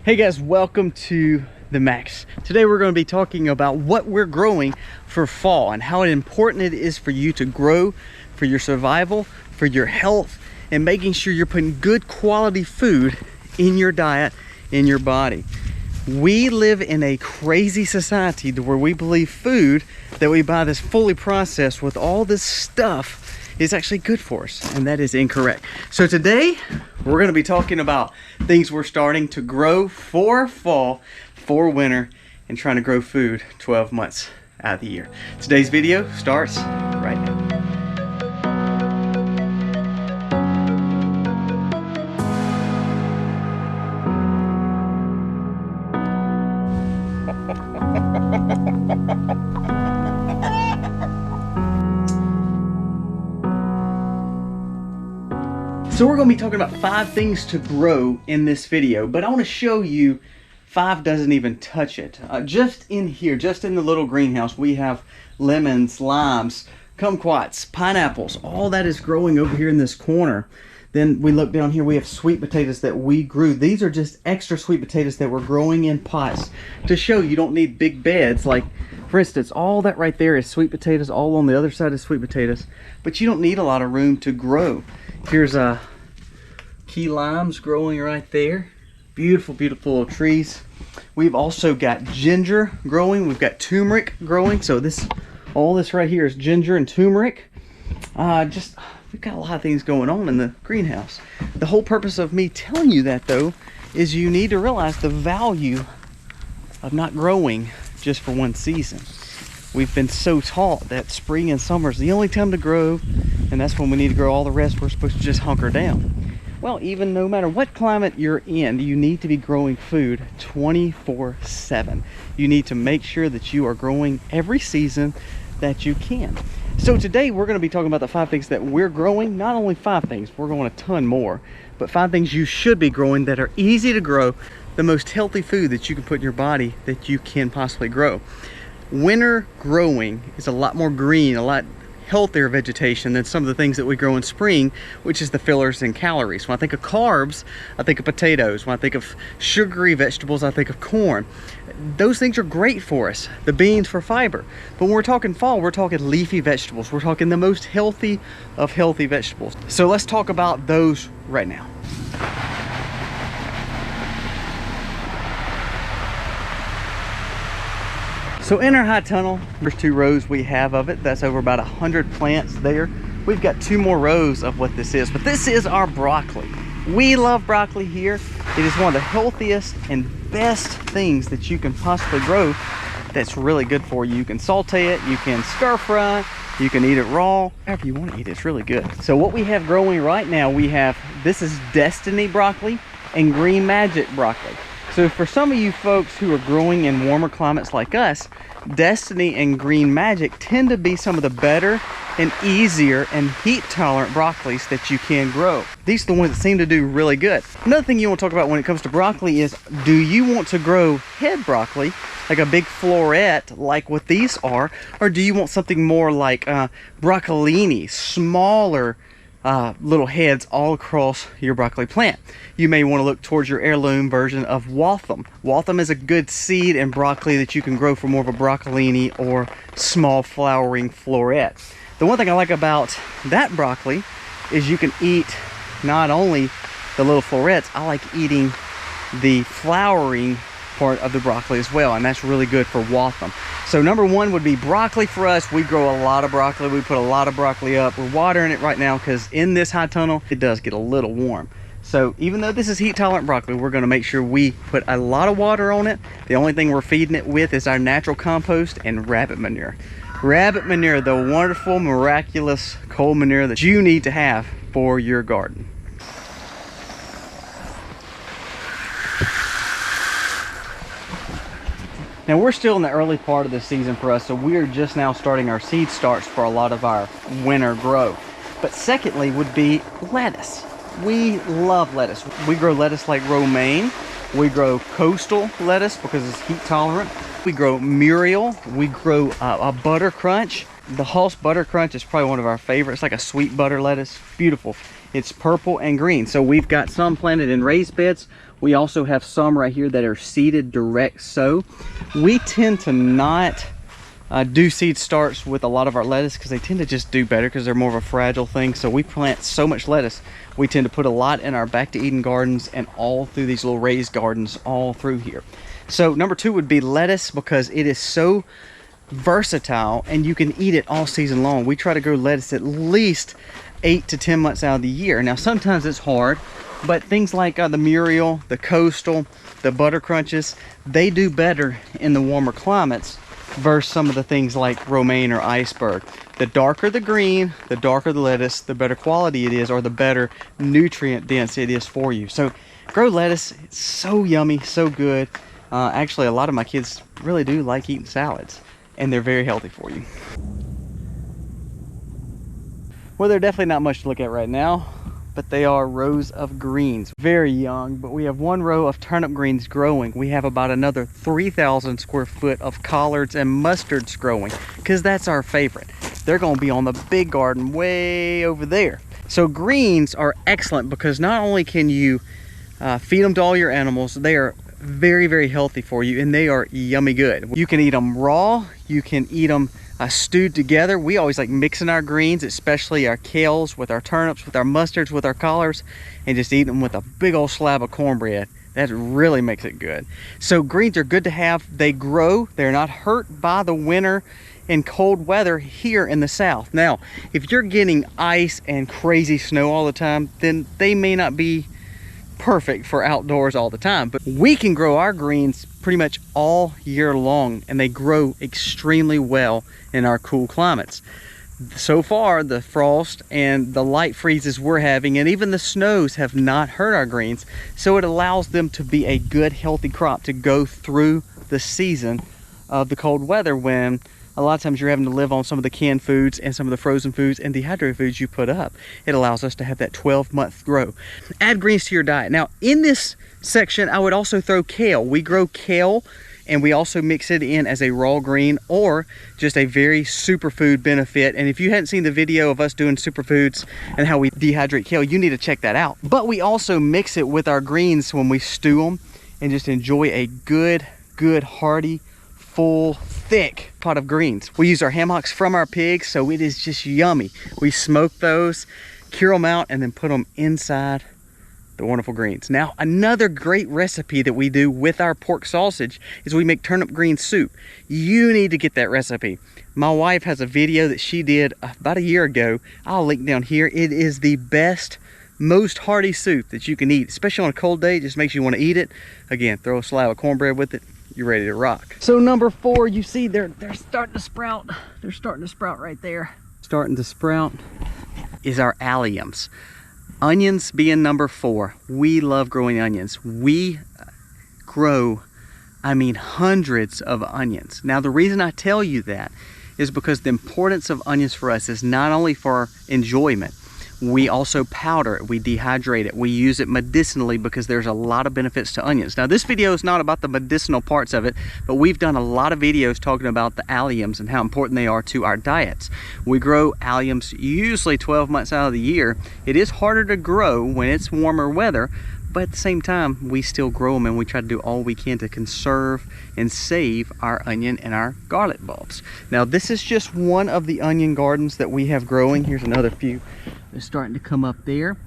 Hey guys, welcome to the Max. Today we're going to be talking about what we're growing for fall and how important it is for you to grow for your survival, for your health, and making sure you're putting good quality food in your diet, in your body. We live in a crazy society where we believe food that we buy that's fully processed with all this stuff is actually good for us, and that is incorrect. So today we're going to be talking about things we're starting to grow for fall, for winter, and trying to grow food 12 months out of the year. Today's video starts right now. So we're going to be talking about 5 things to grow in this video, but I want to show you 5 doesn't even touch it. Just in here, just in the little greenhouse, we have lemons, limes, kumquats, pineapples. All that is growing over here in this corner. Then we look down here, we have sweet potatoes that we grew. These are just extra sweet potatoes that we're growing in pots to show you don't need big beds. Like, for instance, all that right there is sweet potatoes. All on the other side is sweet potatoes, but you don't need a lot of room to grow. Here's key limes growing right there. Beautiful, beautiful little trees. We've also got ginger growing. We've got turmeric growing. So all this right here is ginger and turmeric. We've got a lot of things going on in the greenhouse. The whole purpose of me telling you that, though, is you need to realize the value of not growing just for one season. We've been so taught that spring and summer is the only time to grow, and that's when we need to grow. All the rest we're supposed to just hunker down. Well, even no matter what climate you're in, you need to be growing food 24/7. You need to make sure that you are growing every season that you can. So today we're going to be talking about the 5 things that we're growing. Not only 5 things, we're going a ton more, but 5 things you should be growing that are easy to grow, the most healthy food that you can put in your body that you can possibly grow. Winter growing is a lot more green, a lot healthier vegetation than some of the things that we grow in spring, which is the fillers and calories. When I think of carbs, I think of potatoes. When I think of sugary vegetables, I think of corn. Those things are great for us. The beans for fiber. But when we're talking fall, we're talking leafy vegetables. We're talking the most healthy of healthy vegetables. So let's talk about those right now. So in our high tunnel, there's 2 rows we have of it. That's over about 100 plants there. We've got 2 more rows of what this is, but this is our broccoli. We love broccoli here. It is one of the healthiest and best things that you can possibly grow that's really good for you. You can saute it, you can stir fry, you can eat it raw, however you want to eat it. It's really good. So what we have growing right now, this is Destiny broccoli and Green Magic broccoli. So for some of you folks who are growing in warmer climates like us, Destiny and Green Magic tend to be some of the better and easier and heat tolerant broccolis that you can grow. These are the ones that seem to do really good. Another thing you want to talk about when it comes to broccoli is, do you want to grow head broccoli, like a big floret like what these are, or do you want something more like broccolini, smaller little heads all across your broccoli plant? You may want to look towards your heirloom version of Waltham. Waltham is a good seed and broccoli that you can grow for more of a broccolini or small flowering floret. The one thing I like about that broccoli is you can eat not only the little florets, I like eating the flowering part of the broccoli as well, and that's really good for Waltham. So number 1 would be broccoli for us. We grow a lot of broccoli. We put a lot of broccoli up. We're watering it right now because in this high tunnel, it does get a little warm. So even though this is heat tolerant broccoli, we're going to make sure we put a lot of water on it. The only thing we're feeding it with is our natural compost and rabbit manure. Rabbit manure, the wonderful, miraculous cold manure that you need to have for your garden. Now we're still in the early part of the season for us, so we're just now starting our seed starts for a lot of our winter growth. But secondly would be lettuce. We love lettuce. We grow lettuce like romaine. We grow coastal lettuce because it's heat tolerant. We grow Muriel. We grow a butter crunch. The Hulse Butter Crunch is probably one of our favorites. Like a sweet butter lettuce. Beautiful. It's purple and green. So we've got some planted in raised beds. We also have some right here that are seeded direct sow. We tend to not do seed starts with a lot of our lettuce because they tend to just do better because they're more of a fragile thing. So we plant so much lettuce, we tend to put a lot in our Back to Eden gardens and all through these little raised gardens all through here. So number 2 would be lettuce, because it is so versatile and you can eat it all season long. We try to grow lettuce at least 8 to 10 months out of the year. Now sometimes it's hard, but things like the Muriel, the Coastal, the Butter Crunches, they do better in the warmer climates versus some of the things like romaine or iceberg. The darker the green, the darker the lettuce, the better quality it is, or the better nutrient dense it is for you. So grow lettuce. It's so yummy, so good. Actually, a lot of my kids really do like eating salads, and they're very healthy for you. Well, they're definitely not much to look at right now, but they are rows of greens. Very young, but we have one row of turnip greens growing. We have about another 3,000 square foot of collards and mustards growing, because that's our favorite. They're gonna be on the big garden way over there. So greens are excellent because not only can you feed them to all your animals, they are very, very healthy for you, and they are yummy good. You can eat them raw, you can eat them stewed together. We always like mixing our greens, especially our kales with our turnips, with our mustards, with our collards, and just eating them with a big old slab of cornbread. That really makes it good. So greens are good to have. They grow, they're not hurt by the winter and cold weather here in the south. Now, if you're getting ice and crazy snow all the time, then they may not be perfect for outdoors all the time, but we can grow our greens pretty much all year long, and they grow extremely well in our cool climates. So far, the frost and the light freezes we're having, and even the snows, have not hurt our greens, so it allows them to be a good, healthy crop to go through the season of the cold weather, when a lot of times you're having to live on some of the canned foods and some of the frozen foods and dehydrated foods you put up. It allows us to have that 12-month grow. Add greens to your diet. Now, in this section, I would also throw kale. We grow kale, and we also mix it in as a raw green or just a very superfood benefit. And if you hadn't seen the video of us doing superfoods and how we dehydrate kale, you need to check that out. But we also mix it with our greens when we stew them, and just enjoy a good, hearty, full, thick pot of greens. We use our ham hocks from our pigs, so it is just yummy. We smoke those, cure them out, and then put them inside the wonderful greens. Now, another great recipe that we do with our pork sausage is we make turnip green soup. You need to get that recipe. My wife has a video that she did about a year ago. I'll link down here. It is the best, most hearty soup that you can eat, especially on a cold day. It just makes you want to eat it. Again, throw a slab of cornbread with it. You're ready to rock. So number 4, you see they're starting to sprout. They're starting to sprout right there. Starting to sprout is our alliums. Onions being number 4. We love growing onions. We grow, I mean, hundreds of onions. Now, the reason I tell you that is because the importance of onions for us is not only for enjoyment. We also powder it, we dehydrate it, we use it medicinally, because there's a lot of benefits to onions. Now, this video is not about the medicinal parts of it, but we've done a lot of videos talking about the alliums and how important they are to our diets. We grow alliums usually 12 months out of the year. It is harder to grow when it's warmer weather, but at the same time, we still grow them, and we try to do all we can to conserve and save our onion and our garlic bulbs. Now, this is just one of the onion gardens that we have growing. Here's another few. They're starting to come up there.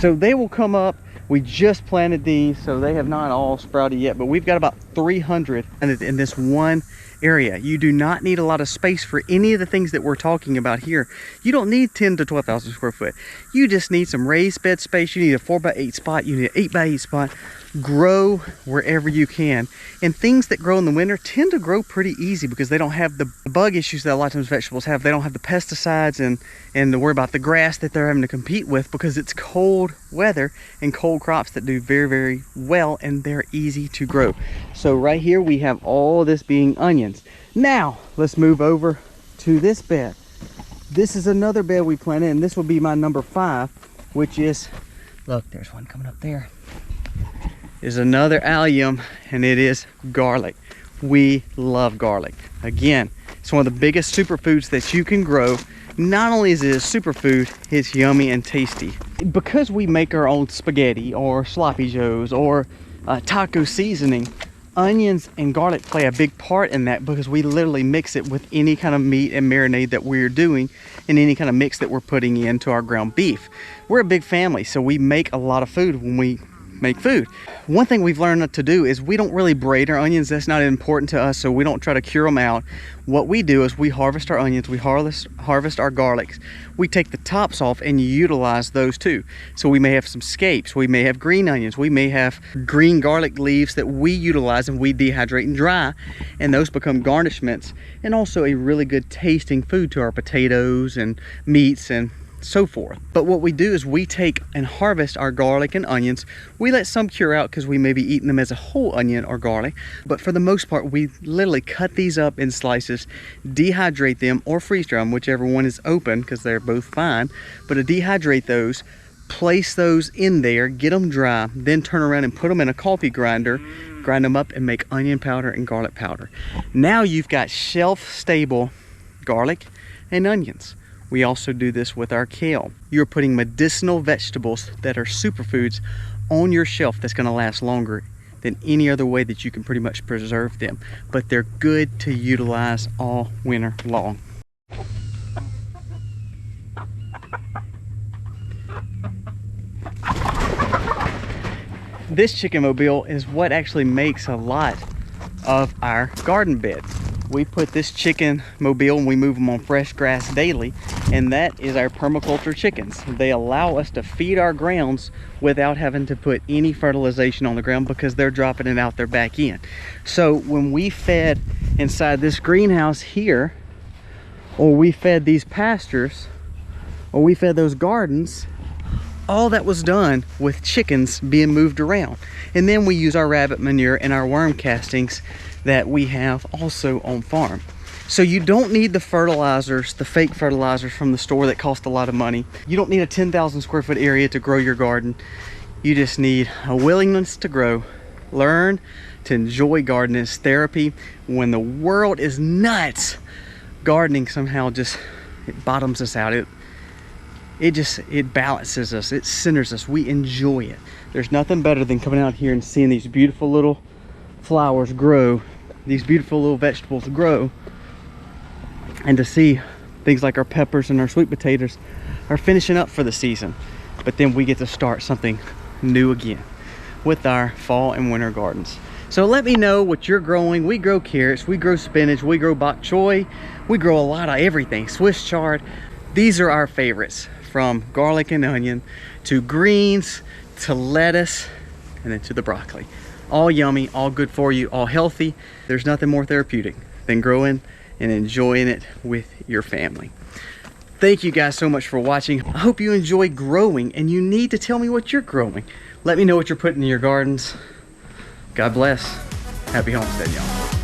So they will come up. We just planted these, so they have not all sprouted yet, but we've got about 300 in this one area. You do not need a lot of space for any of the things that we're talking about here. You don't need 10 to 12,000 square foot. You just need some raised bed space. You need a 4x8 spot. You need an 8x8 spot. Grow wherever you can. And things that grow in the winter tend to grow pretty easy because they don't have the bug issues that a lot of times vegetables have. They don't have the pesticides and to worry about the grass that they're having to compete with, because it's cold weather and cold crops that do very, very well, and they're easy to grow. So right here we have all this being onions. Now let's move over to this bed. This is another bed we planted, and this will be my number 5, which is, look, there's one coming up there, is another allium, and it is garlic. We love garlic. Again, It's one of the biggest superfoods that you can grow. Not only is it a superfood, it's yummy and tasty. Because we make our own spaghetti or sloppy joes or taco seasoning, onions and garlic play a big part in that, because we literally mix it with any kind of meat and marinade that we're doing, and any kind of mix that we're putting into our ground beef. We're a big family, so we make a lot of food when we make food. One thing we've learned not to do is we don't really braid our onions. That's not important to us, so we don't try to cure them out. What we do is we harvest our onions, we harvest our garlics, we take the tops off and utilize those too. So we may have some scapes, we may have green onions, we may have green garlic leaves that we utilize and we dehydrate and dry, and those become garnishments and also a really good tasting food to our potatoes and meats and so forth. But what we do is we take and harvest our garlic and onions. We let some cure out because we may be eating them as a whole onion or garlic, but for the most part we literally cut these up in slices, dehydrate them or freeze dry them, whichever one is open, because they're both fine. But to dehydrate those, place those in there, get them dry, then turn around and put them in a coffee grinder, grind them up and make onion powder and garlic powder. Now you've got shelf stable garlic and onions. We also do this with our kale. You're putting medicinal vegetables that are superfoods on your shelf that's going to last longer than any other way that you can pretty much preserve them. But they're good to utilize all winter long. This chicken mobile is what actually makes a lot of our garden bed. We put this chicken mobile and we move them on fresh grass daily, and that is our permaculture chickens. They allow us to feed our grounds without having to put any fertilization on the ground, because they're dropping it out their back end. So when we fed inside this greenhouse here, or we fed these pastures, or we fed those gardens, all that was done with chickens being moved around. And then we use our rabbit manure and our worm castings that we have also on farm. So you don't need the fertilizers, the fake fertilizers from the store that cost a lot of money. You don't need a 10,000 square foot area to grow your garden. You just need a willingness to grow, learn to enjoy gardening as therapy. When the world is nuts, gardening somehow just, it bottoms us out. It balances us, it centers us, we enjoy it. There's nothing better than coming out here and seeing these beautiful little flowers grow, these beautiful little vegetables grow, and to see things like our peppers and our sweet potatoes are finishing up for the season. But then we get to start something new again with our fall and winter gardens. So let me know what you're growing. We grow carrots, we grow spinach, we grow bok choy, we grow a lot of everything, Swiss chard. These are our favorites, from garlic and onion to greens to lettuce and then to the broccoli. All yummy, all good for you, all healthy. There's nothing more therapeutic than growing and enjoying it with your family. Thank you guys so much for watching. I hope you enjoy growing, and you need to tell me what you're growing. Let me know what you're putting in your gardens. God bless. Happy homestead, y'all.